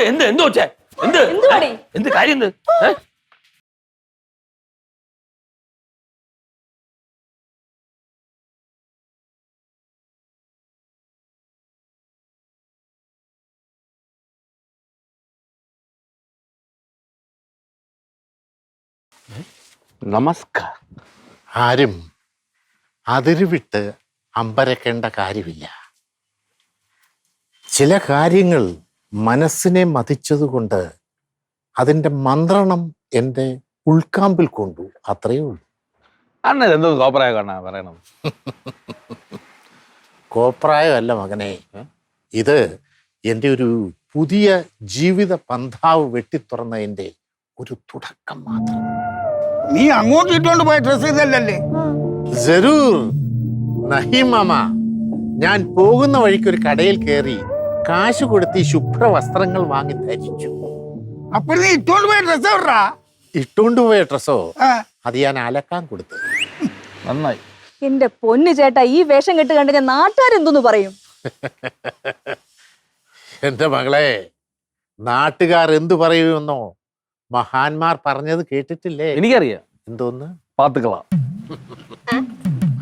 എന്ത് വെച്ചേ എന്ത് കാര്യം എന്ത് നമസ്കാരം. ആരും അതിരുവിട്ട് അമ്പരക്കേണ്ട കാര്യമില്ല. ചില കാര്യങ്ങൾ മനസ്സിനെ മതിച്ചതുകൊണ്ട് അതിൻ്റെ മന്ത്രണം എൻ്റെ ഉൾക്കാമ്പിൽ കൊണ്ടു, അത്രയേ ഉള്ളൂ. അണ്ണൻ എന്തോ കോപ്രായ കാണാ പറയണം. കോപ്രായമല്ല മകനെ, ഇത് എൻ്റെ ഒരു പുതിയ ജീവിത പന്ഥാവ് വെട്ടിത്തുറന്നതിൻ്റെ ഒരു തുടക്കം മാത്രം. നീ അങ്ങോട്ട് ഇട്ടുകൊണ്ട് പോയ ഡ്രസ് ഇതല്ലേ? ജറൂർ നഹി മാമ. ഞാൻ പോകുന്ന വഴിക്ക് ഒരു കടയിൽ കയറി കാശ് കൊടുത്ത് ഈ ശുഭ്ര വസ്ത്രങ്ങൾ വാങ്ങി ധരിച്ചു. അപ്പോൾ നീ ഇട്ടുകൊണ്ട് പോയ ഡ്രസ് എവിടാ? ഇട്ടുകൊണ്ട് പോയ ഡ്രസ്സോ? അത് ഞാൻ അലക്കാൻ കൊടുത്തു. നന്നായി. എന്റെ പൊന്നു ചേട്ടാ, ഈ വേഷം കെട്ട് കണ്ട് ഞാൻ നാട്ടുകാരെന്തോന്ന് പറയും? എന്റെ മകളെ, നാട്ടുകാർ എന്തു പറയുമെന്നോ മഹാന്മാർ പറഞ്ഞത് കേട്ടിട്ടില്ലേ? എനിക്കറിയാം. എന്തോന്ന്? പാത്തുക്കള.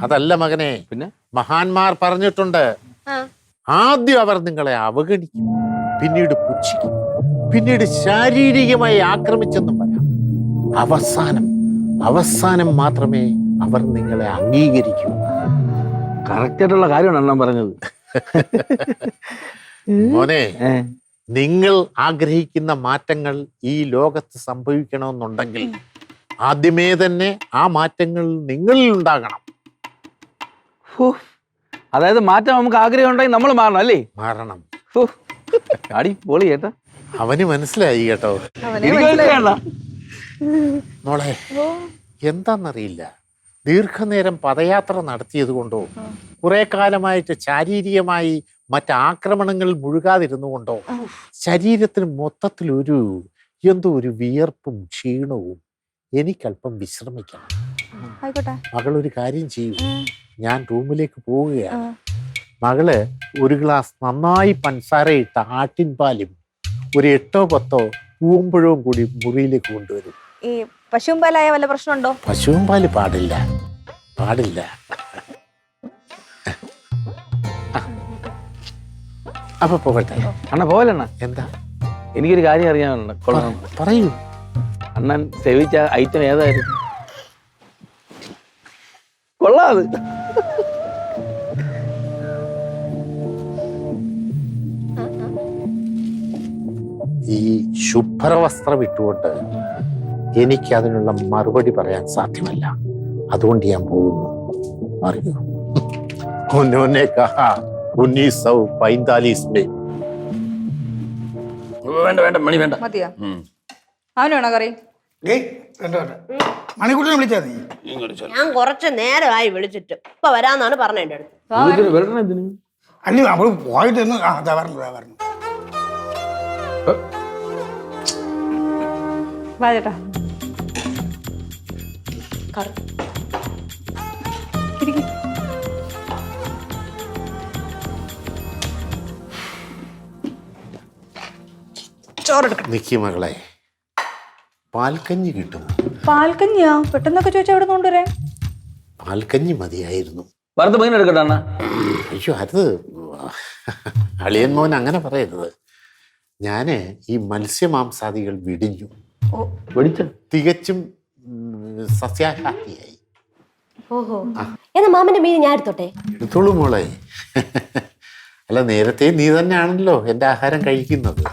അതല്ല മകനെ, പിന്നെ മഹാന്മാർ പറഞ്ഞിട്ടുണ്ട്, ആദ്യം അവർ നിങ്ങളെ അവഗണിക്കും, പിന്നീട് പുച്ഛിക്കും, പിന്നീട് ശാരീരികമായി ആക്രമിച്ചെന്നും വരാം. അവസാനം മാത്രമേ അവർ നിങ്ങളെ അംഗീകരിക്കൂ. കറക്റ്റ് ആയിട്ടുള്ള കാര്യമാണ് അണ്ണൻ പറഞ്ഞത്. മോനെ, നിങ്ങൾ ആഗ്രഹിക്കുന്ന മാറ്റങ്ങൾ ഈ ലോകത്ത് സംഭവിക്കണമെന്നുണ്ടെങ്കിൽ ആദ്യമേ തന്നെ ആ മാറ്റങ്ങൾ നിങ്ങളിൽ ഉണ്ടാകണം. അതായത് മാറ്റം നമുക്ക് ആഗ്രഹം ഉണ്ടെങ്കിൽ നമ്മൾ മാറണം അല്ലേ? മാറണം. അടി പൊളി ചേട്ടാ. അവന് മനസ്സിലായി കേട്ടോ. മോളെ, എന്താന്നറിയില്ല, ദീർഘനേരം പദയാത്ര നടത്തിയത് കൊണ്ടോ കുറെ കാലമായിട്ട് ശാരീരികമായി മറ്റാക്രമണങ്ങളിൽ മുഴുകാതിരുന്നു കൊണ്ടോ ശരീരത്തിന് മൊത്തത്തിൽ എന്തോ ഒരു വിയർപ്പും ക്ഷീണവും. എനിക്കല്പം വിശ്രമിക്കണം. മകളൊരു കാര്യം ചെയ്യൂ, ഞാൻ റൂമിലേക്ക് പോവുകയാണ്. മകള് ഒരു ഗ്ലാസ് നന്നായി പഞ്ചസാരയിട്ട ആട്ടിൻ പാലും ഒരു 8-10 പൂമ്പഴവും കൂടി മുറിയിലേക്ക് കൊണ്ടുവരും. ഈ പശുവും പാലായ വല്ല പ്രശ്നമുണ്ടോ? പശുവും പാല് പാടില്ല. അപ്പൊ പോകട്ടെ. അണ്ണ പോവല്ലണ്ണ. എന്താ? എനിക്കൊരു കാര്യം അറിയാനുണ്ട്. കൊള്ളാം, പറയൂ. അണ്ണൻ സേവിച്ച ഐറ്റം ഏതായിരുന്നു? കൊള്ളാത്. ഈ ശുഭ്രവസ്ത്രം ഇട്ടുകൊണ്ട് എനിക്ക് അതിനുള്ള മറുപടി പറയാൻ സാധ്യമല്ല. അതുകൊണ്ട് ഞാൻ പോകുന്നു. അറിയൂ, 1945 में. വേണ്ട മണി വേണ്ട. മതിയോ? അവനാണോ കറി? മണിക്കൂട്ടിനെ വിളിച്ചാ നീ? ഞാൻ കുറച്ച് നേരമായി വിളിച്ചിട്ട് ഇപ്പൊ വരാന്നാണ് പറഞ്ഞ എന്റെ അടുത്ത്. അല്ല, അവള് പോയിട്ട് പറഞ്ഞു. വാ ചേട്ടാ. നിക്കി മകളെ, പാൽക്കഞ്ഞി കിട്ടും. പാൽക്കഞ്ഞിയാ? പെട്ടെന്നൊക്കെ ചോദിച്ചാ എവിടെ കൊണ്ടുവരാൻ? പാൽക്കഞ്ഞി മതിയായിരുന്നു. എടുക്കട്ടെ അണ്ണ. അയ്യോ, അത് അളിയൻ മോൻ അങ്ങനെ പറയരുത്. ഞാന് ഈ മത്സ്യമാംസാദികൾ വെടിഞ്ഞു. തികച്ചും സസ്യാഹാരിയായി. ഓഹോ, എന്നാ മാമന്റെ മീൻ ഞാൻ എടുത്തോട്ടെ? എടുത്തോളൂ മോളെ. അല്ല, നേരത്തെ നീ തന്നെയാണല്ലോ എന്റെ ആഹാരം കഴിക്കുന്നത്.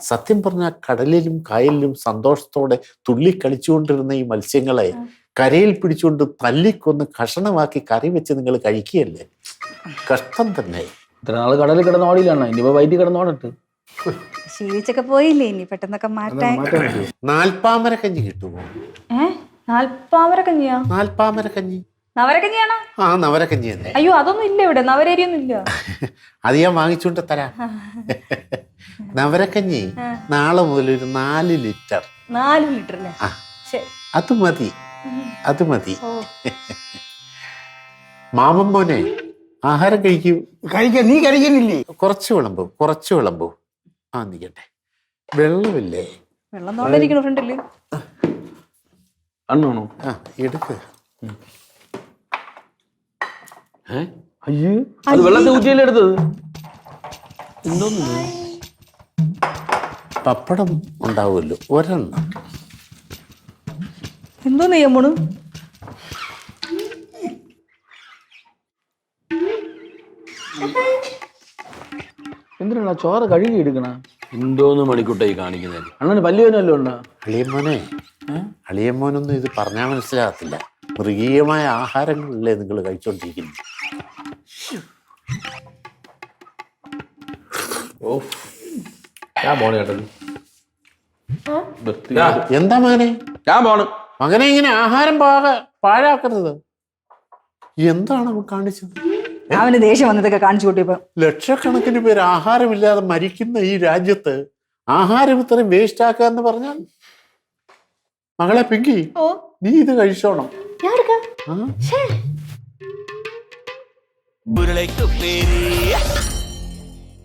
സത്യം പറഞ്ഞ കടലിലും കായലിലും സന്തോഷത്തോടെ തുള്ളിക്കളിച്ചുകൊണ്ടിരുന്ന ഈ മത്സ്യങ്ങളെ കരയിൽ പിടിച്ചുകൊണ്ട് തല്ലിക്കൊന്ന് കഷണമാക്കി കറി വെച്ച് നിങ്ങൾ കഴിക്കുകയല്ലേ? കഷ്ടം തന്നെ. ഇത്ര നാള് കടലിൽ കിടന്നോടിയിലാണ്, ഇനിയിപ്പോ വൈദ്യുതി കിടന്നോടട്ട്. ശീലിച്ചൊക്കെ പോയില്ലേ, ഇനി പെട്ടെന്നൊക്കെ മാറ്റാൻ. നാൽപ്പാമര കഞ്ഞി കിട്ടുമോ? നാൽപ്പാമര കഞ്ഞിയാ? നാൽപ്പാമര കഞ്ഞി. നവരക്കഞ്ഞിയാണോ? ആ, നവരക്കഞ്ഞി തന്നെ. അയ്യോ, അതൊന്നും ഇല്ല ഇവിടെ, നവരരിയൊന്നും ഇല്ല. അത് ഞാൻ വാങ്ങിച്ചുകൊണ്ട് തരാം. നവരക്കഞ്ഞി നാളെ മുതൽ ഒരു 4 ലിറ്റർ. 4 ലിറ്റർ? അത് മതി. മാമൻ മോനെ, ആഹാരം കഴിക്കൂ. നീ കഴിക്കുന്നില്ലേ? കുറച്ച് വിളമ്പൂ. ആ നിക്കട്ടെ. വെള്ളമില്ലേ? വെള്ളം തോണ്ടിരിക്കണ ഫ്രണ്ടില്. അണ്ണാണോ? ആ എടുക്ക്. അയ്യോ, അത് വെള്ളത്തെ ഊറ്റിയല്ലേ എടുത്തത്? എന്തോന്നു? പപ്പടം ഉണ്ടാവുമല്ലോ, ഒരെണ്ണം. എന്തോ നെയ്യമ്മോണ്? എന്തിനാ ചോറ് കഴുകി എടുക്കണ? എന്തോന്ന് മണിക്കൂട്ടായി കാണിക്കുന്നത്? അണ്ണന് പല്ലുവേനല്ലോ ഉണ്ട? അളിയമ്മോനൊന്നും ഇത് പറഞ്ഞാൽ മനസ്സിലാകത്തില്ല. മൃഗീയമായ ആഹാരങ്ങളല്ലേ നിങ്ങൾ കഴിച്ചോണ്ടിരിക്കുന്നത്. ഞാൻ പോണേ കേട്ടത്. എന്താ മകനെ? ഞാൻ പോണ്. മകനെ ഇങ്ങനെ ആഹാരം പാഴാക്കരുത്. എന്താണ് അവൻ കാണിച്ചത്? അവന് ദേഷ്യം വന്നതൊക്കെ കാണിച്ചു കൂട്ടിയപ്പോ. ലക്ഷക്കണക്കിന് പേര് ആഹാരമില്ലാതെ മരിക്കുന്ന ഈ രാജ്യത്ത് ആഹാരം ഇത്രയും വേസ്റ്റ് ആക്കുക എന്ന് പറഞ്ഞാൽ, മകളെ പിങ്കി, നീ ഇത് കഴിച്ചോണം. ഞാൻ എടുക്കാം. ഉരുളയ്ക്ക് പേര്